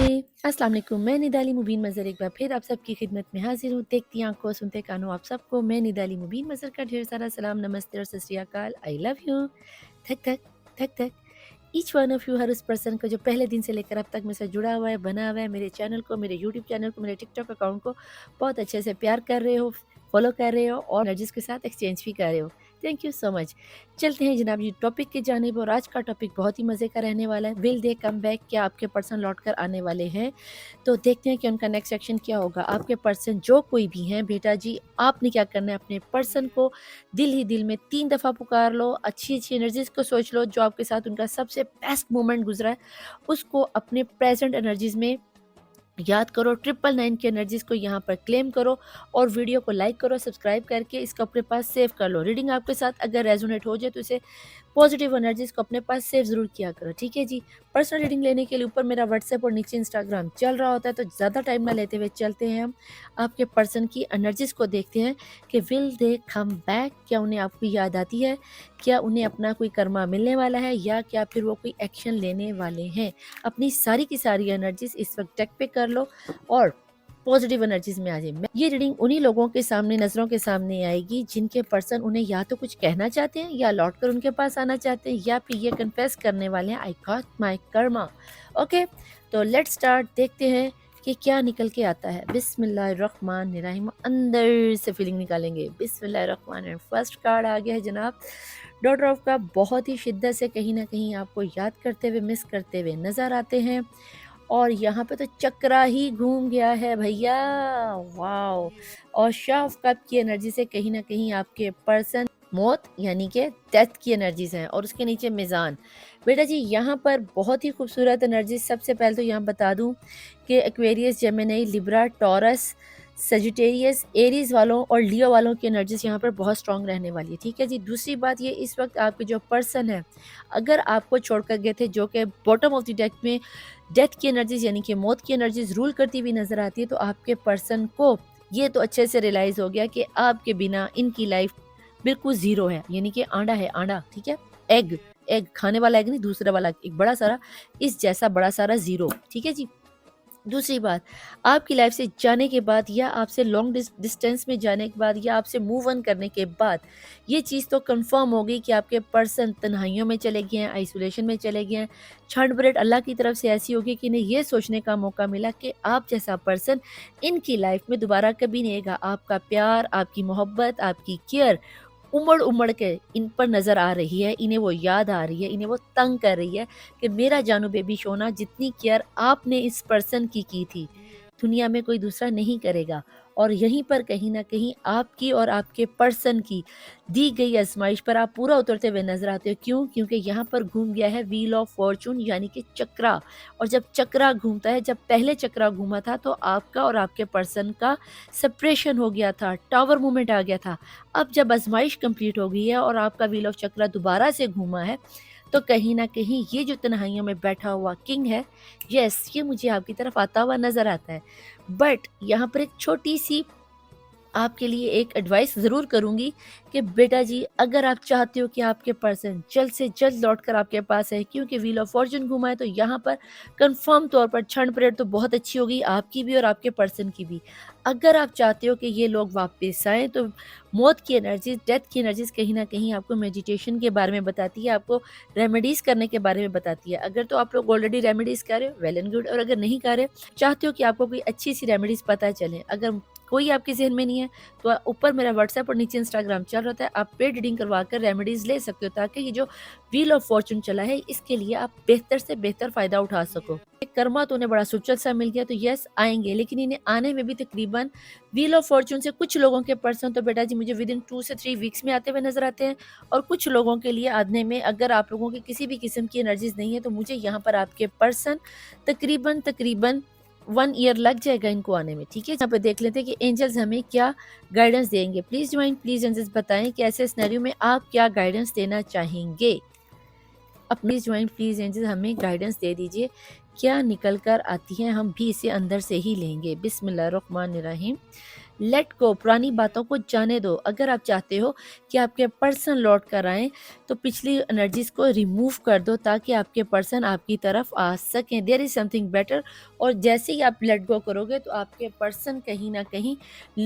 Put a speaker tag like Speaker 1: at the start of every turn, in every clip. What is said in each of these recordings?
Speaker 1: अस्सलाम वालेकुम। मैं निदाली मुबीन मज़हर एक बार फिर आप सबकी खिदमत में हाज़िर हूँ। देखती आँखों सुनते कानों आप सबको मैं निदाली मुबीन मज़हर का ढेर सारा सलाम, नमस्ते और सत श्री अकाल। I love you. धक धक धक धक। ईच वन ऑफ यू, हर उस पर्सन को जो पहले दिन से लेकर अब तक मेरे साथ जुड़ा हुआ है, बना हुआ है, मेरे चैनल को, मेरे यूट्यूब चैनल को, मेरे टिकटॉक अकाउंट को बहुत अच्छे से प्यार कर रहे हो, फॉलो कर रहे हो और एनर्जीज़ के साथ एक्सचेंज भी कर रहे हो। Thank you so much. चलते हैं जनाब जी टॉपिक की जानिब, और आज का टॉपिक बहुत ही मज़े का रहने वाला है। Will they come back? क्या आपके पर्सन लौट कर आने वाले हैं? तो देखते हैं कि उनका नेक्स्ट एक्शन क्या होगा। आपके पर्सन जो कोई भी हैं बेटा जी, आपने क्या करना है, अपने पर्सन को दिल ही दिल में 3 दफ़ा पुकार लो, अच्छी-अच्छी एनर्जीज़ को सोच लो, जो आपके साथ उनका सबसे बेस्ट मोमेंट गुज़रा है, उसको अपने प्रेज़ेंट एनर्जीज़ में याद करो। 999 की एनर्जीज़ को यहाँ पर क्लेम करो और वीडियो को लाइक करो, सब्सक्राइब करके इसको अपने पास सेव कर लो। रीडिंग आपके साथ अगर रेजोनेट हो जाए तो इसे पॉजिटिव एनर्जीज़ को अपने पास सेव ज़रूर किया करो, ठीक है जी। पर्सनल रीडिंग लेने के लिए ऊपर मेरा व्हाट्सएप और नीचे इंस्टाग्राम चल रहा होता है, तो ज़्यादा टाइम ना लेते हुए चलते हैं हम आपके पर्सन की एनर्जीज़ को देखते हैं कि विल दे कम बैक? क्या उन्हें आपकी याद आती है? क्या उन्हें अपना कोई कर्मा मिलने वाला है, या क्या फिर वो कोई एक्शन लेने वाले हैं? अपनी सारी की सारी एनर्जीज़ इस वक्त टेक पे कर लो और पॉजिटिव एनर्जीज में आ जाए। ये रीडिंग उन्हीं लोगों के सामने, नज़रों के सामने आएगी जिनके पर्सन उन्हें या तो कुछ कहना चाहते हैं, या लौट कर उनके पास आना चाहते हैं, या फिर ये कन्फेस करने वाले हैं I got my Karma. Okay, तो लेट्स स्टार्ट। देखते हैं कि क्या निकल के आता है। बिस्मिल्लाहिर्रहमानिर्रहीम। अंदर से फीलिंग निकालेंगे। बिस्मिल्लाहिर्रहमानिर्रहीम। फर्स्ट कार्ड आ गया है जनाब, डॉटर ऑफ का। बहुत ही शिद्दत से कहीं ना कहीं आपको याद करते हुए, मिस करते हुए नज़र आते हैं, और यहाँ पे तो चक्रा ही घूम गया है भैया। वाओ। और शाह ऑफ कप की एनर्जी से कहीं ना कहीं आपके पर्सन मौत यानी कि डेथ की एनर्जीज हैं, और उसके नीचे मिजान। बेटा जी यहाँ पर बहुत ही खूबसूरत एनर्जी। सबसे पहले तो यहाँ बता दूं कि Aquarius, Gemini, Libra, taurus, Sagittarius, Aries वालों और लियो वालों की एनर्जीज यहाँ पर बहुत स्ट्रांग रहने वाली है, ठीक है जी। दूसरी बात ये, इस वक्त आपके जो पर्सन है अगर आपको छोड़कर गए थे, जो कि बॉटम ऑफ द डेक में डेथ की एनर्जीज यानी कि मौत की एनर्जीज रूल करती हुई नजर आती है, तो आपके पर्सन को ये तो अच्छे से रियलाइज हो गया कि आपके बिना इनकी लाइफ बिल्कुल जीरो है, यानी कि आंडा है, आंडा, ठीक है। एग, एग खाने वाला एग नहीं, दूसरा वाला एक बड़ा सारा, इस जैसा बड़ा सारा जीरो, ठीक है जी। दूसरी बात, आपकी लाइफ से जाने के बाद, या आपसे लॉन्ग डिस्टेंस में जाने के बाद, या आपसे मूव ऑन करने के बाद, ये चीज़ तो कंफर्म हो गई कि आपके पर्सन तन्हाइयों में चले गए हैं, आइसोलेशन में चले गए हैं। क्षण ब्रेड अल्लाह की तरफ से ऐसी होगी कि इन्हें ये सोचने का मौका मिला कि आप जैसा पर्सन इनकी लाइफ में दोबारा कभी नहीं आएगा। आपका प्यार, आपकी मोहब्बत, आपकी केयर उमड़ उमड़ के इन पर नज़र आ रही है, इन्हें वो याद आ रही है, इन्हें वो तंग कर रही है कि मेरा जानू बेबी सोना, जितनी केयर आपने इस पर्सन की थी, दुनिया में कोई दूसरा नहीं करेगा। और यहीं पर कहीं ना कहीं आपकी और आपके पर्सन की दी गई आजमाइश पर आप पूरा उतरते हुए नजर आते हो। क्यों? क्योंकि यहाँ पर घूम गया है व्हील ऑफ फॉर्चून यानी कि चक्रा। और जब चक्रा घूमता है, जब पहले चक्रा घूमा था तो आपका और आपके पर्सन का सेपरेशन हो गया था, टावर मूवमेंट आ गया था। अब जब आजमाइश कंप्लीट हो गई है और आपका व्हील ऑफ चक्रा दोबारा से घूमा है, तो कहीं ना कहीं ये जो तन्हाइयों में बैठा हुआ किंग है, यस, ये मुझे आपकी तरफ आता हुआ नजर आता है। बट यहाँ पर एक छोटी सी आपके लिए एक एडवाइस ज़रूर करूँगी कि बेटा जी, अगर आप चाहते हो कि आपके पर्सन जल्द से जल्द लौट कर आपके पास है, क्योंकि व्हील ऑफ फॉर्चून घुमा है, तो यहाँ पर कंफर्म तौर पर क्षण परेड तो बहुत अच्छी होगी, आपकी भी और आपके पर्सन की भी। अगर आप चाहते हो कि ये लोग वापस आएँ, तो मौत की एनर्जीज, डेथ की एनर्जीज कहीं ना कहीं आपको मेडिटेशन के बारे में बताती है, आपको रेमेडीज़ करने के बारे में बताती है। अगर तो आप लोग ऑलरेडी रेमेडीज़ कर रहे हो, वेल एंड गुड, और अगर नहीं कर रहे, चाहते हो कि आपको कोई अच्छी सी रेमेडीज़ पता चले, अगर कोई आपके ज़हन में नहीं है, तो ऊपर मेरा व्हाट्सएप और नीचे इंस्टाग्राम चल रहा है, आप पेड रीडिंग करवा कर रेमेडीज़ ले सकते हो, ताकि ये जो व्हील ऑफ फॉर्चून चला है, इसके लिए आप बेहतर से बेहतर फ़ायदा उठा सको। कर्मा तो उन्हें बड़ा सुचल सा मिल गया, तो यस आएंगे, लेकिन इन्हें आने में भी तकरीबन व्हील ऑफ फॉर्चून से कुछ लोगों के पर्सन तो बेटा जी मुझे विद इन 2 से 3 वीक्स में आते हुए नजर आते हैं, और कुछ लोगों के लिए आने में, अगर आप लोगों की किसी भी किस्म की एनर्जीज नहीं है, तो मुझे यहाँ पर आपके पर्सन तकरीबन तकरीबन 1 ईयर लग जाएगा इनको आने में, ठीक है। यहाँ पे देख लेते हैं कि एंजल्स हमें क्या गाइडेंस देंगे। प्लीज ज्वाइन, प्लीज एंजल्स बताएं कि ऐसे सिनेरियो में आप क्या गाइडेंस देना चाहेंगे। अब प्लीज ज्वाइन, प्लीज एंजल्स हमें गाइडेंस दे दीजिए, क्या निकल कर आती है, हम भी इसे अंदर से ही लेंगे। बिस्मिल्लाहिर्रहमानिर्रहीम। लेट गो, पुरानी बातों को जाने दो। अगर आप चाहते हो कि आपके पर्सन लौट कर आएँ, तो पिछली एनर्जीज़ को रिमूव कर दो ताकि आपके पर्सन आपकी तरफ आ सकें। There is something better. और जैसे ही आप लेट गो करोगे तो आपके पर्सन कहीं न कहीं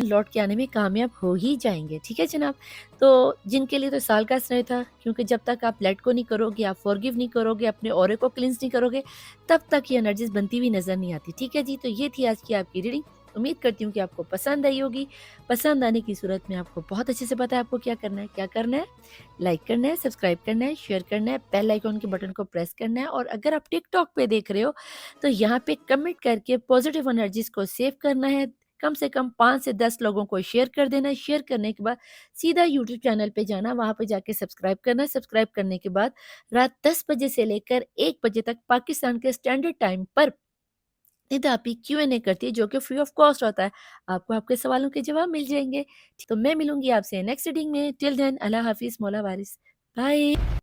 Speaker 1: लौट के आने में कामयाब हो ही जाएँगे। ठीक है जनाब? तो जिनके लिए तो साल का समय था, क्योंकि जब तक आप लेट गो नहीं करोगे, आप फॉरगिव नहीं करोगे, अपने ऑरे को क्लींस नहीं करोगे, तब तक ये एनर्जीज़ बनती हुई नज़र नहीं आती। ठीक है जी? तो ये थी आज की आपकी रीडिंग। उम्मीद करती हूँ कि आपको पसंद आई होगी। पसंद आने की सूरत में आपको बहुत अच्छे से पता है आपको क्या करना है। क्या करना है? लाइक करना है, सब्सक्राइब करना है, शेयर करना है, बेल आइकॉन के बटन को प्रेस करना है, और अगर आप टिकटॉक पे देख रहे हो, तो यहाँ पे कमेंट करके पॉजिटिव एनर्जीज़ को सेव करना है। कम से कम 5 से 10 लोगों को शेयर कर देना है। शेयर करने के बाद सीधा यूट्यूब चैनल पे जाना, वहाँ पे जाके सब्सक्राइब करना है। सब्सक्राइब करने के बाद रात 10 बजे से लेकर 1 बजे तक पाकिस्तान के स्टैंडर्ड टाइम पर निदापी क्यू&ए करती है, जो कि फ्री ऑफ कॉस्ट होता है। आपको आपके सवालों के जवाब मिल जाएँगे। तो मैं मिलूँगी आपसे नेक्स्ट रीडिंग में। टिल देन अल्लाह हाफ़िज़, मौला वारिस। बाय।